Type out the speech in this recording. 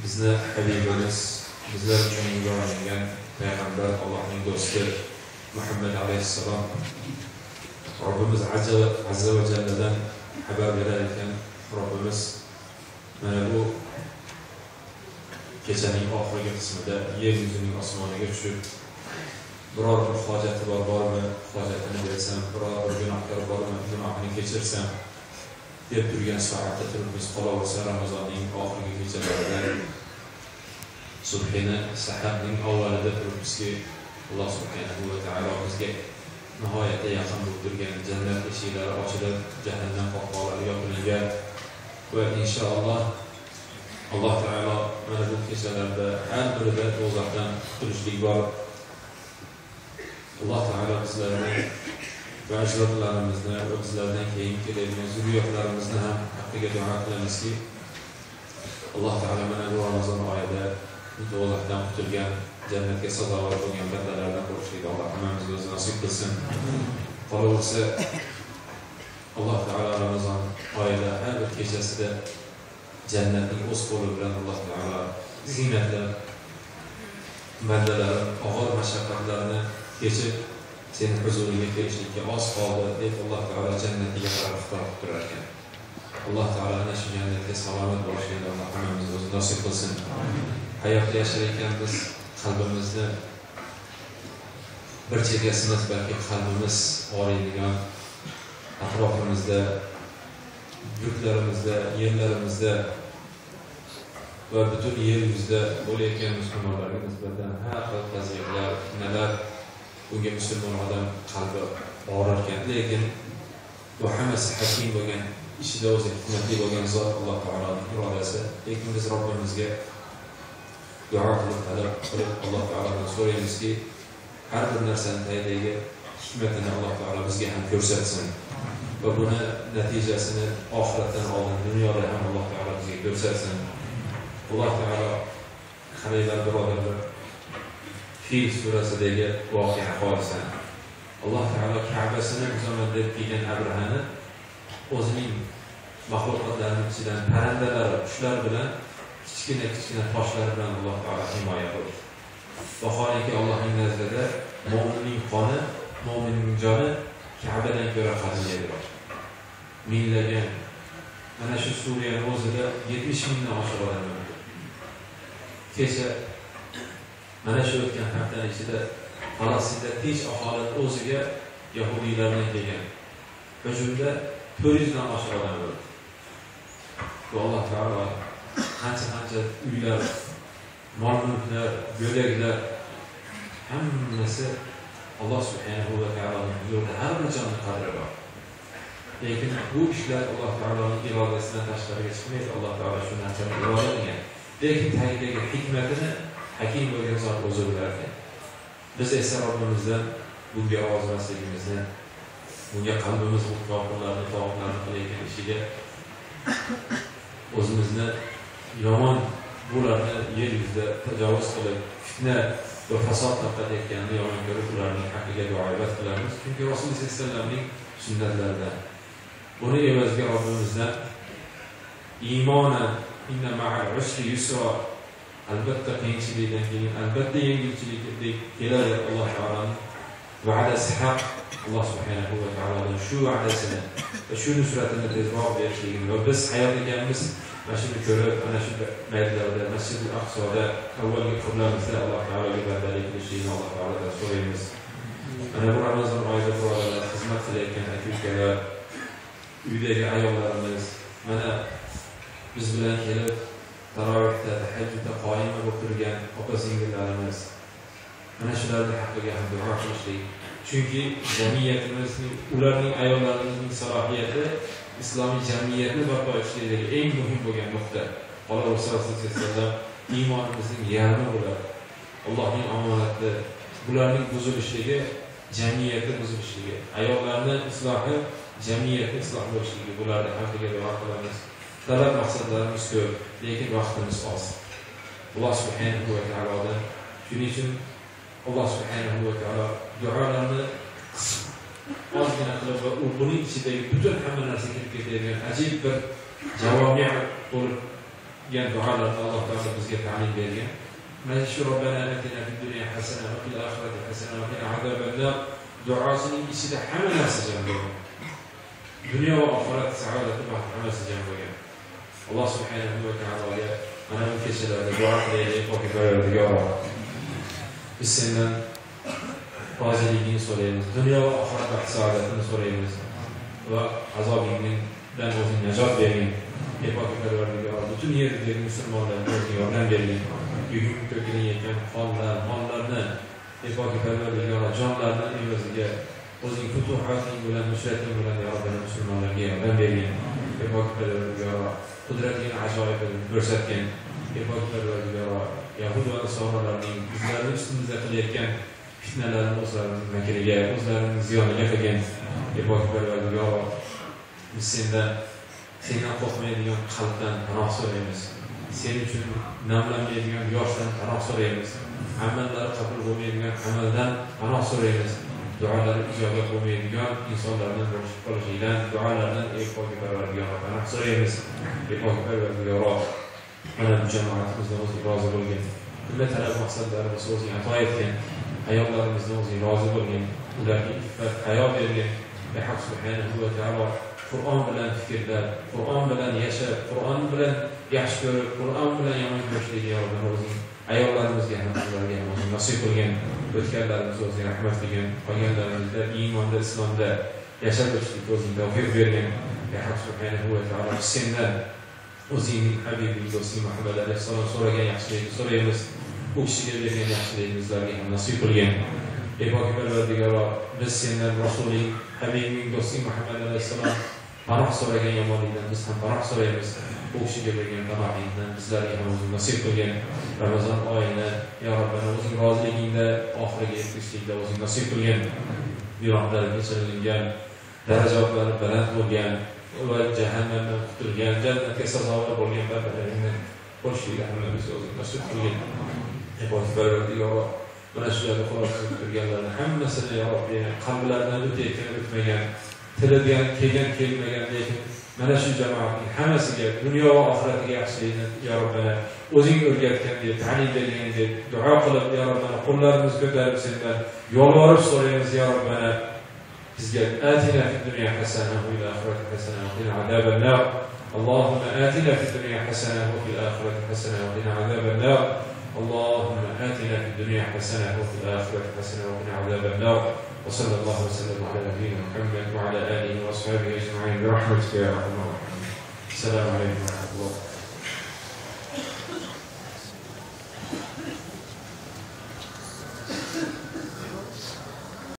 bizni Habibimiz, bizlar uchun yuborilgan payg'ambar, Allohning do'sti Muhammad alayhissalom Robbimiz azza va jalladan xabar berar ekan. Robbimiz mana bu kechaning oxirgi qismida yer yuzining osmoniga tushib, biror bir hojati bormi, hojatini bersam, biror bir gunohkor bormi, gunohini kechirsam deb turgan soatda turib biz qolaversa Ramazonning oxirgi kechalarida subhini saharning avvalida turib bizga Alloh subhanahu va taolo bizga nihoyatda yaqin bo'lib turgan jannat eshiklari ochilib, jahannam qopqoqlari yopilgan va inshaalloh Alloh taolo mana bu kechalarda har birida do'zaxdan qutulishlik bor. Alloh taolo bizlarni va ajdodlarimizni va bizlardan keyin keladigan zurriyotlarimizni ham haqqiga duo qilamizki, Alloh taolo mana bu Ramazon oyida do'zaxdan qutulgan, jannatga sazovor bo'lgan bandalardan bo'lishlikni Alloh hammamizga o'zi nasib qilsin. Qolaversa Alloh taolo Ramazon oyida har bir kechasida jannatning o'z qo'li bilan Alloh taolo ziynatlab bandalar og'ir mashaqqatlarni kechib sening huzuriga kelishlikka oz qoldi deb Alloh taolo jannatiga qarab xitob qilar ekan. Alloh taolo ana shu jannatga salomat bo'lishlikni Alloh hammamizga o'zi nasib qilsin. Hayotda yashar ekanmiz, qalbimizni bir chekkasimiz balki qalbimiz oriydigan, atrofimizda, yurtlarimizda, yerlarimizda va butun yer yuzida bo'layotgan musulmonlarga nisbatan har xil vaziyatlar, fitnalar bunga musulmon odam qalbi og'rir ekan. Lekin bu hammasi hakim bo'lgan, ishida o'zi hikmatli bo'lgan zot Alloh taoloning irodasi. Lekin biz Robbimizga duo qilib, talab qilib Alloh taolodan so'raymizki, har bir narsani tayinlagi hikmatini Alloh taolo bizga ham ko'rsatsin va buni natijasini oxiratdan oldin dunyoda ham Alloh taolo bizga ko'rsatsin. Alloh taolo qaranglar birodarlar, Fil surasidagi voqea hodisa. Alloh taolo Ka'basini buzaman deb kelgan Abrahani o'zining maxluqotlarining ichidan parandalar, qushlar bilan kichkina toshlar bilan Alloh taolo himoya qildi. Vaholanki Allohning nazarida mo'minning qoni, mo'minning joni Ka'badan ko'ra qadrlidir. Minglagan mana shu Suriyaning o'zida 70 mingdan oshiq odamlar bor. Kecha mana shu o'tgan haftaning ichida Falastinda tinch aholi o'ziga yahudiylardan kelgan hujumda 400 dan oshiq odam bor. Bu Alloh taolo qancha uylar, mol-mulklar, go'daklar hammasi Alloh subhanahu va taoloning huzurida har bir jonning qadri bor. Lekin bu ishlar Alloh taoloning irodasidan tashqariga chiqmaydi. Alloh taolo shu narsani iroda qilgan. Lekin tagidagi hikmatini hakim bo'lgan zot o'zi bilar ekan. Biz esa Robbimizdan bunga rozimasligimizni, bunga qalbimiz mutlaqlarni, to'g'rilarni qilayotgan ishiga o'zimizni yomon bularni yer yuzida tajovuz qilib, fitna va fasod tarqatayotganini yomon ko'rib, ularning haqqiga duoibat qilamiz. Chunki Rasululloh sollallohu alayhi vasallamning sunnatlaridan. Buni evaziga Robbimizdan iymonan inna ma'al usri yusra, albatta qiyinchilikdan keyin albatta yengilchilik keladi. Alloh taoloning va'dasi haq. Alloh subhanahu va taoloning shu va'dasini va shu nusratini tezroq berishligini va biz hayot ekanmiz mana shuni ko'rib, ana shu maytlarda, Masjidul Aqsoda avvalgi kunlarimizda Alloh taologa bandalik qilishlikni Alloh taolodan so'raymiz. Mana bu Ramazon oyida birodarlar, xizmat qilayotgan aka-ukalar, uydagi ayollarimiz, mana biz bilan kelib tarovihda, tahajjudda qoyim bo'lib turgan opa-singillarimiz, mana shularning haqqiga ham duo qilishlik. Chunki jamiyatimizning, ularning ayollarimizning salohiyati islomiy jamiyatni barpo etishlikdagi eng muhim bo'lgan nuqta. Qolaversa Rasululloh sollallohu alayhi vasallam iymonimizning yarmi bo'ladi. Allohning omonati, bularning buzilishligi, jamiyatning buzilishligi, ayollarning islohi, jamiyatning isloh bo'lishligi, bularni haqqiga duo qilamiz. Talab maqsadlarimiz ko'p, lekin vaqtimiz oz. Alloh subhanahu va taolodan shuning uchun Alloh subhanahu va taolo duolarni ozgina qilib va buning ichidagi butun hamma narsa kirib ketadigan ajib bir javomiy bo'lib degan duolarni Alloh taolo bizga ta'lim bergan. Mana shu Robbana atina fid dunya hasana va fil oxirati hasana va qina azobannar duosining ichida hamma narsa jam bo'lgan. Dunyo va oxirat saodati va hammasi jam bo'lgan. Alloh subhanahu va taologa mana bu kechalarda duo qilaylik, yoki Parvardigor. Biz sendan roziligingni so'raymiz. Dunyo va oxirat saodatini so'raymiz. Va azobingdan o'zing najot bergin. Yoki Parvardigor, butun yerdagi musulmonlarga o'zing yordam bergin. Bugun ko'kini yegan qonlar, mollarni, yoki Parvardigor, jonlarni evaziga o'zing futuhating bilan, nusrating bilan ya Robbana musulmonlarga yordam bergin. Yoki Parvardigor, qudratingni ajoyibini ko'rsatgin. Yoki Parvardigor, Yahud va Nasorolarning bizlarning ustimizda qilayotgan fitnalarni o'zlarining makriga, o'zlarining ziyoniga qilgin. Yoki Parvardigor, biz sendan qo'rqmaydigan qalbdan panoh so'raymiz. Sen uchun namlanmaydigan yoshdan panoh so'raymiz. Amallari qabul bo'lmaydigan amaldan panoh so'raymiz. Duolari ijobat bo'lmaydigan insonlardan bo'lib qolishidan, duolardan Yoki Parvardigor panoh so'raymiz. Yoki Parvardigor, mana bu jamoatimizdan o'zing rozi bo'lgin. Bunday talab maqsadlarimizni o'zing ato etgin. Ayollarimizdan o'zing rozi bo'lgin. Ularga iffat, hayo bergin. Alloh subhanahu va taolo Qur'on bilan fikrlab, Qur'on bilan yashab, Qur'on bilan yaxshi ko'rib, Qur'on bilan yomon ko'rishlikka ya Robbana o'zing ayollarimizga ham ularga ham o'zing nasib qilgin. O'tganlarimiz o'zing rahmat qilgin. Qolganlarimizda iymonda, islomda yashab o'tishlikka o'zing tavfiq bergin. Alloh subhanahu va taolo sendan o'zingning habibing do'sting Muhammad alayhissalom so'ragan yaxshilikni so'raymiz. U kishiga bergan yaxshilikni bizlarga ham nasib qilgin. Ey Parvardigor, biz sendan rasuling, habibing do'sting Muhammad alayhissalom panoh so'ragan yomonlikdan biz ham panoh so'raymiz. U kishiga bergan panohingdan bizlarga ham o'zing nasib qilgin. Ramazon oyini ya Robbana o'zing roziligingda oxiriga yetkazishlikda o'zing nasib qilgin. Gunohlari kechirilgan, darajotlari baland bo'lgan, ular jahannamdan qutulgan, jannatga sazovor bo'lgan bandalaringni qo'shishlikda hammamiz o'zing nasib qilgin. Ey Parvardigor, mana shularga quloq turganlarni hammasini ya Robbi qalblaridan o'tayotgan, o'tmagan, tilidan kelmagan lekin mana shu jamoatning hammasiga dunyo va oxiratiga yaxshilikni ya Robbana o'zing o'rgatgan deb ta'lim bergan deb duo qilib ya Robbana qo'llarimizni ko'tarib sendan yolvorib so'raymiz ya Robbana. Bizga atina fid dunya hasana va fil oxirati hasana va qina azobannar. Allohumma atina fid dunya hasana va fil oxirati hasana va qina azobannar. اللهم آتنا في الدنيا حسنة وفي الآخرة حسنة وقنا عذاب النار وصلى الله وسلم على نبينا محمد وعلى آله وأصحابه أجمعين برحمتك يا أرحم الراحمين. السلام عليكم ورحمة الله.